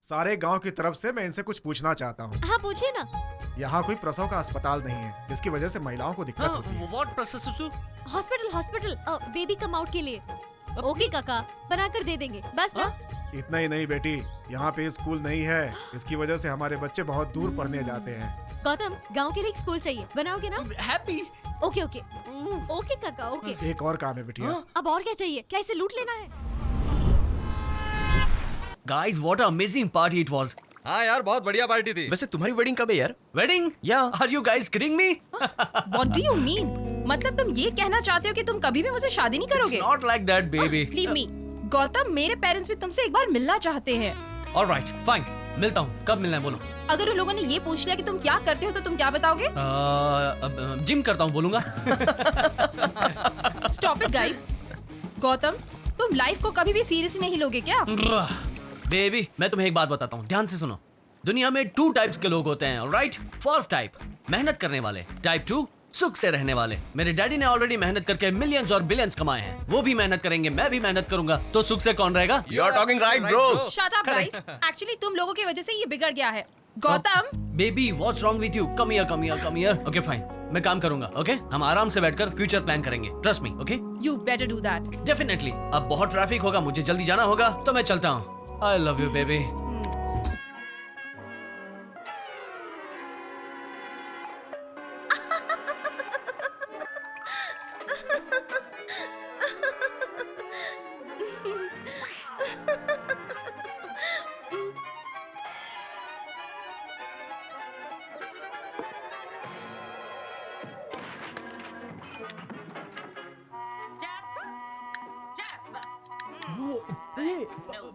सारे गांव की तरफ से मैं इनसे कुछ पूछना चाहता हूँ। हाँ पूछिए ना। यहाँ कोई प्रसव का अस्पताल नहीं है, जिसकी वजह से महिलाओं को दिक्कत होती है। What process? Hospital baby come out के लिए। ओके काका, बनाकर दे देंगे, बस ना। इतना ही नहीं बेटी, यहाँ पे स्कूल नहीं है, इसकी वजह से हमारे बच्चे बहुत दूर पढ़ने जाते हैं। गौतम, गांव के लिए एक स्कूल चाहिए, बनाओगे ना? हैप्पी। ओके ओके ओके काका, ओके। एक और काम है बेटिया। अब और क्या चाहिए? क्या इसे लूट लेना है? Guys, what an amazing party it was. हाँ यार, बहुत बढ़िया पार्टी थी। वैसे तुम्हारी वेडिंग कब है यार? Wedding? Yeah. Are you guys kidding me? What do you mean? मतलब तुम ये कहना चाहते हो कि तुम कभी भी मुझे शादी नहीं करोगे? It's not like that, baby. Leave me. Gautam, मेरे पेरेंट्स भी तुमसे एक बार मिलना चाहते हैं। All right, fine. मिलता हूँ। कब मिलना है बोलो? अगर उन लोगों ने ये पूछ लिया कि तुम क्या करते हो तो तुम क्या बताओगे? जिम करता हूँ बोलूँगा। Stop it, guys. गौतम, तुम लाइफ को कभी भी सीरियसली नहीं लोगे क्या? बेबी, मैं तुम्हें एक बात बताता हूँ, ध्यान से सुनो। दुनिया में 2 टाइप्स के लोग होते हैं, राइट? फर्स्ट टाइप, मेहनत करने वाले। टाइप 2, सुख से रहने वाले। मेरे डैडी ने ऑलरेडी मेहनत करके मिलियंस और बिलियंस कमाए हैं। वो भी मेहनत करेंगे, मैं भी मेहनत करूंगा, तो सुख से कौन रहेगा? You are talking right, bro. Shut up, guys. Actually, तुम लोगों की वजह से ये बिगड़ गया है। Gautam, baby, what's wrong with you? Come here, come here, come here. Okay fine, मैं काम करूंगा। ओके, हम आराम से बैठकर फ्यूचर प्लान करेंगे। Trust me, okay? you better do that. Definitely. अब बहुत ट्रैफिक होगा, मुझे जल्दी जाना होगा, तो मैं चलता हूँ। I love you baby.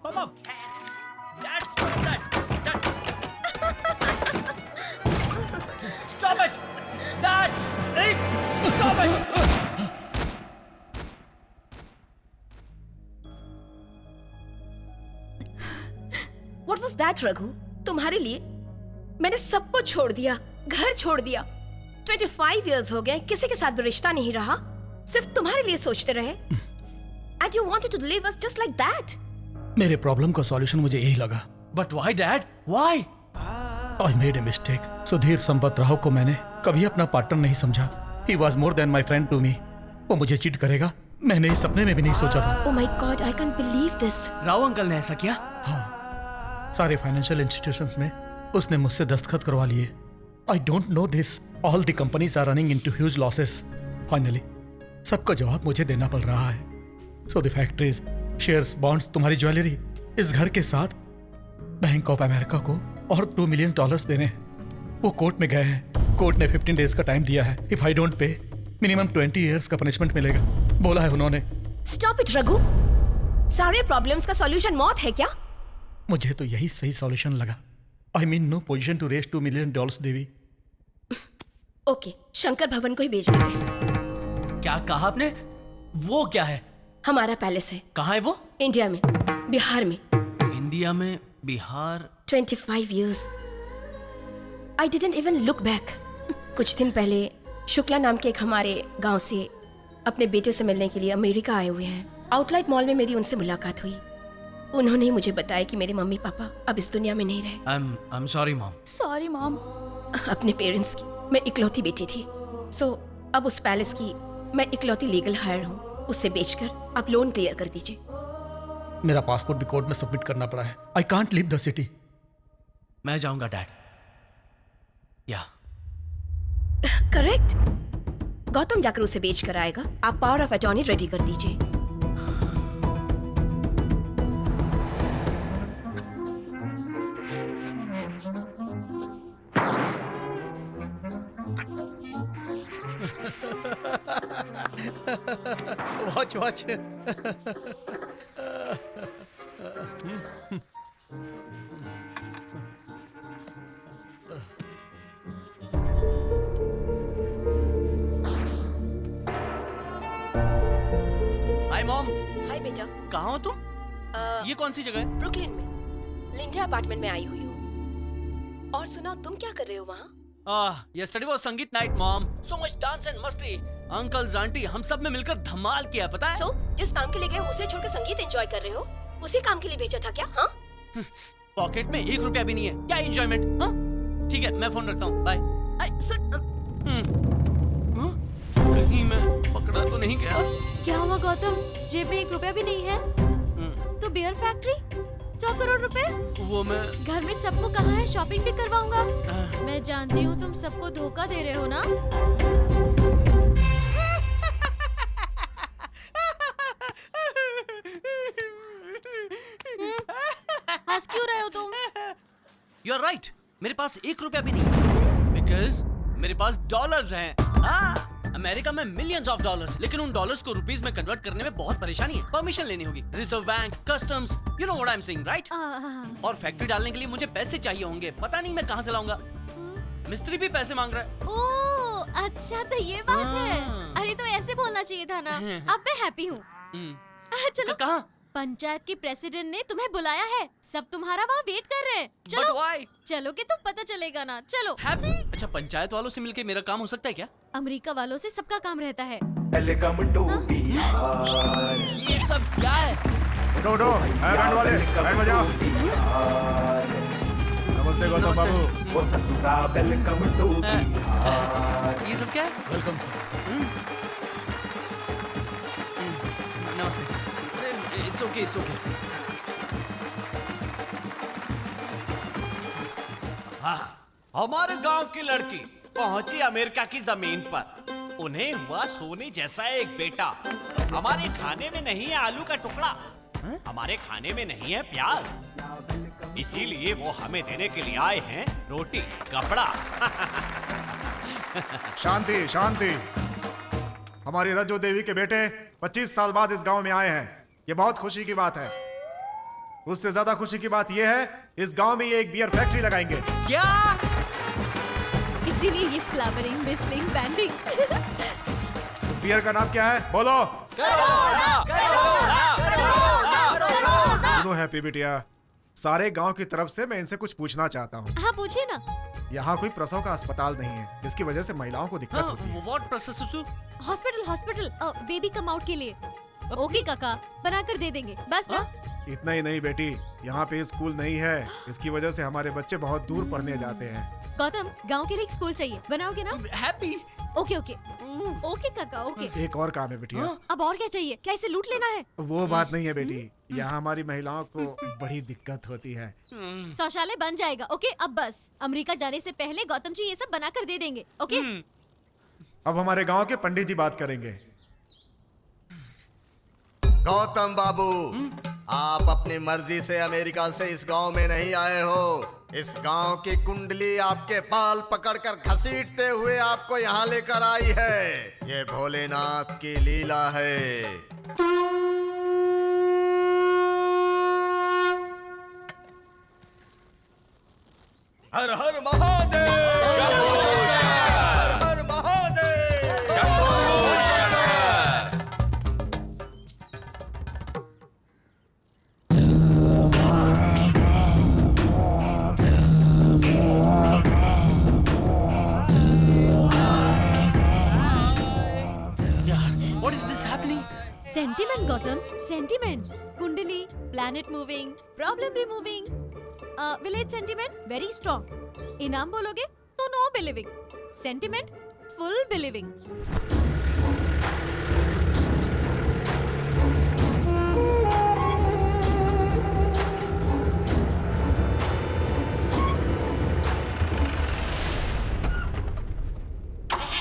Papa, Dad, stop that! Stop it! Dad! Hey, stop it! What was that, Raghu? तुम्हारे लिए मैंने सब कुछ छोड़ दिया, घर छोड़ दिया। 25 years हो गए, किसी के साथ भी रिश्ता नहीं रहा, सिर्फ तुम्हारे लिए सोचते रहे। And you wanted to leave us just like that. मेरे प्रॉब्लम का सॉल्यूशन मुझे यही लगा। But why, Dad? Why? I made a mistake. Sudhir Sampat Rao को मैंने कभी अपना पार्टनर नहीं समझा। He was more than my friend to me. वो मुझे चीट करेगा, मैंने इस सपने में भी नहीं सोचा था। Oh my God, I can't believe this. Rao uncle ने ऐसा किया? हाँ, सारे फाइनेंशियल इंस्टीट्यूशंस में उसने मुझसे दस्तखत करवा लिए। I don't know this. All the companies are running into huge losses. Finally, सबका जवाब मुझे देना पड़ रहा है। So the factories, shares, bonds, तुम्हारी ज्वेलरी, इस घर के साथ बैंक ऑफ अमेरिका को और $2 million देने हैं। वो कोर्ट में गए हैं। कोर्ट ने 15 days का टाइम दिया है। If I don't pay, minimum 20 years का पनिशमेंट मिलेगा, बोला है उन्होंने। Stop it, Raghu. सारे प्रॉब्लम्स का सॉल्यूशन मौत है क्या? मुझे तो यही सही सॉल्यूशन लगा। I mean no position to raise $2 million, Devi. Okay, Shankar भवन को ही भेज देते हैं। क्या कहा आपने? वो क्या है? हमारा पैलेस है। कहाँ है वो? इंडिया में, बिहार में। इंडिया में, Bihar. 25 years. I didn't even look back. कुछ दिन पहले शुक्ला नाम के एक हमारे गांव से अपने बेटे से मिलने के लिए अमेरिका आए हुए हैं। आउटलाइट मॉल में मेरी उनसे मुलाकात हुई। उन्होंने ही मुझे बताया कि मेरे मम्मी पापा अब इस दुनिया में नहीं रहे। I'm sorry, mom. Sorry, mom. अपने पेरेंट्स की मैं इकलौती बेटी थी। सो अब उस पैलेस की मैं इकलौती लीगल हायर हूँ। उससे बेचकर आप लोन क्लियर कर दीजिए। मेरा पासपोर्ट भी कोर्ट में सबमिट करना पड़ा है। I can't leave the city. मैं जाऊंगा डैड। या करेक्ट। गौतम जाकर उसे बेच कर आएगा। आप पावर ऑफ अटॉर्नी रेडी कर दीजिए। Watch. Hi mom. हाय बेटा। कहाँ हो तुम? ये कौन सी जगह है? ब्रुकलिन में लिंडा अपार्टमेंट में आई हुई हूँ। और सुनाओ, तुम क्या कर रहे हो वहाँ? yesterday was संगीत night mom. So much dance and मस्ती। अंकल्स आंटी हम सब ने मिलकर धमाल किया, पता है? जिस काम के लिए गए उसे छोड़कर संगीत एंजॉय कर रहे हो, उसी काम के लिए भेजा था क्या? हाँ? पॉकेट में 1 रुपया भी नहीं है, क्या एंजॉयमेंट? हाँ ठीक है, मैं फोन रखता हूँ, बाय। अरे सुन कहीं मैं पकड़ा तो नहीं गया? क्या हुआ गौतम, जेब में 1 रुपया भी नहीं है? तो बियर फैक्ट्री 100 करोड़ रुपए? वो मैं घर में सबको कहा है शॉपिंग भी करवाऊंगा। मैं जानती हूँ तुम सबको धोखा दे रहे हो ना। हंस क्यों रहे हो तुम? यू आर राइट, मेरे पास 1 रुपया भी नहीं है, बिकॉज मेरे पास डॉलर्स हैं। अमेरिका में मिलियंस ऑफ डॉलर्स, लेकिन उन डॉलर्स को रुपीस में कन्वर्ट करने में बहुत परेशानी है। परमिशन लेनी होगी, reserve bank, customs, you know what I am saying, right? और फैक्ट्री डालने के लिए मुझे पैसे चाहिए होंगे, पता नहीं मैं कहाँ से लाऊंगा। मिस्त्री भी पैसे मांग रहा है। ओह अच्छा, तो ये बात है। अरे तो ऐसे बोलना चाहिए था ना। अब मैं हैप्पी हूँ। चलो, कहाँ? पंचायत के प्रेसिडेंट ने तुम्हें बुलाया है, सब तुम्हारा वहाँ वेट कर रहे हैं। चलो But why? चलोगे तो पता चलेगा ना। चलो। हैप्पी? अच्छा, पंचायत वालों से मिलके मेरा काम हो सकता है क्या? अमेरिका वालों से सबका काम रहता है। ये सब क्या है? उठो उठो, बैंड वाले बैंड बजाओ। नमस्ते गौतम बाबू। ये सब क्या है? Welcome sir. नमस्ते। It's okay, it's okay. हमारे गांव की लड़की पहुंची अमेरिका की जमीन पर। उन्हें हुआ सोने जैसा एक बेटा। हमारे खाने में नहीं है आलू का टुकड़ा, हमारे खाने में नहीं है प्याज, इसीलिए वो हमें देने के लिए आए हैं रोटी कपड़ा। शांति शांति। हमारी रज्जो देवी के बेटे 25 साल बाद इस गांव में आए हैं, ये बहुत खुशी की बात है। उससे ज्यादा खुशी की बात यह है, इस गांव में ये एक बियर फैक्ट्री लगाएंगे। क्या? इसीलिए ये फ्लावरिंग, बिस्लिंग, बैंडिंग। उस बियर का नाम क्या है? बोलो। सुनो हैप्पी बिटिया, सारे गांव की तरफ से मैं इनसे कुछ पूछना चाहता हूँ। हाँ पूछिए ना। यहाँ कोई प्रसव का अस्पताल नहीं है, जिसकी वजह से महिलाओं को दिक्कत होती है। What process? Hospital baby come out के लिए। ओके काका, बनाकर दे देंगे, बस ना। इतना ही नहीं बेटी, यहाँ पे स्कूल नहीं है, इसकी वजह से हमारे बच्चे बहुत दूर पढ़ने जाते हैं। गौतम, गांव के लिए एक स्कूल चाहिए, बनाओगे ना? हैप्पी? ओके ओके ओके काका, ओके। एक और काम है बिटिया। अब और क्या चाहिए? क्या इसे लूट लेना है? वो बात नहीं है बेटी, यहाँ हमारी महिलाओं को बड़ी दिक्कत होती है। शौचालय बन जाएगा, ओके। अब बस अमेरिका जाने से पहले गौतम जी ये सब बनाकर दे देंगे, ओके। अब हमारे गांव के पंडित जी बात करेंगे। गौतम बाबू, आप अपनी मर्जी से अमेरिका से इस गांव में नहीं आए हो। इस गांव की कुंडली आपके बाल पकड़कर घसीटते हुए आपको यहाँ लेकर आई है। ये भोलेनाथ की लीला है। हर हर महादेव, हर हर Mahadev. What is this happening? Sentiment Gautam, sentiment. कुंडली, planet moving, problem removing. Village sentiment very strong. इनाम बोलोगे तो no believing. Sentiment full believing.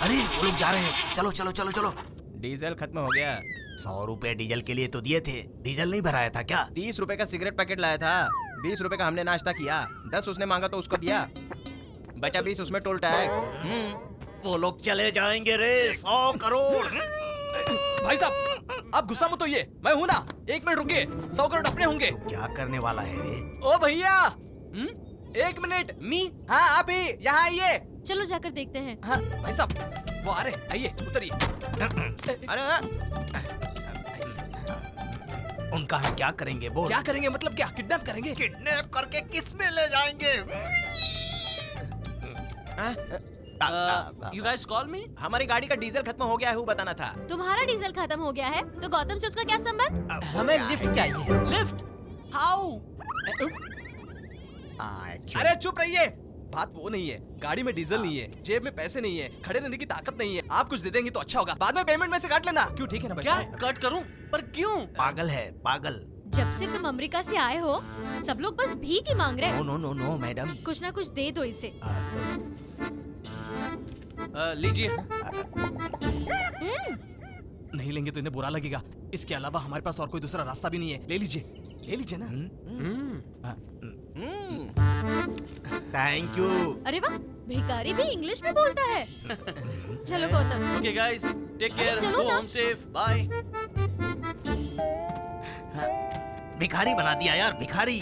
अरे वो लोग जा रहे हैं, चलो चलो चलो चलो। डीजल खत्म हो गया। 100 रुपए डीजल के लिए तो दिए थे, डीजल नहीं भराया था क्या? 30 रुपए का सिगरेट पैकेट लाया था, 20 रुपए का हमने नाश्ता किया, 10 उसने मांगा तो उसको दिया, बचा 20 उसमें टोल टैक्स। वो लोग चले जाएंगे रे, 100 करोड़। भाई साहब आप गुस्सा मत होइए, मैं हूँ ना, 1 मिनट रुकिए, 100 करोड़ अपने होंगे। क्या करने वाला है रे? ओ भैया 1 मिनट। मी? हाँ आप ही यहाँ आइए। चलो जाकर देखते हैं। हाँ भाई साहब वो आ रहे, आइए उतरिए। अरे उनका हम क्या करेंगे बोल? क्या करेंगे मतलब क्या? किडनैप करेंगे? किडनैप करके किस में ले जाएंगे? You guys call me? हमारी गाड़ी का डीजल खत्म हो गया है, वो बताना था। तुम्हारा डीजल खत्म हो गया है तो गौतम से उसका क्या संबंध? हमें लिफ्ट चाहिए। Lift? How? अरे चुप रहिए। बात वो नहीं है, गाड़ी में डीजल नहीं है, जेब में पैसे नहीं है, खड़े रहने की ताकत नहीं है। आप कुछ दे देंगे तो अच्छा होगा, बाद में पेमेंट में से काट लेना। क्यों, ठीक है ना? क्या कट करूं? पर क्यों? पागल है, पागल। जब से तुम अमेरिका से आए हो सब लोग बस भीख ही मांग रहे हैं। No no no no madam. कुछ ना कुछ दे दो इसे। लीजिए। नहीं लेंगे तो इन्हें बुरा लगेगा। इसके अलावा हमारे पास और कोई दूसरा रास्ता भी नहीं है। ले लीजिए, ले लीजिए ना। Thank you. अरे वाह, भिखारी भी इंग्लिश में बोलता है। चलो Gautam. Okay guys, take care, चलो गो ना। Home safe, bye. भिखारी बना दिया यार, भिखारी।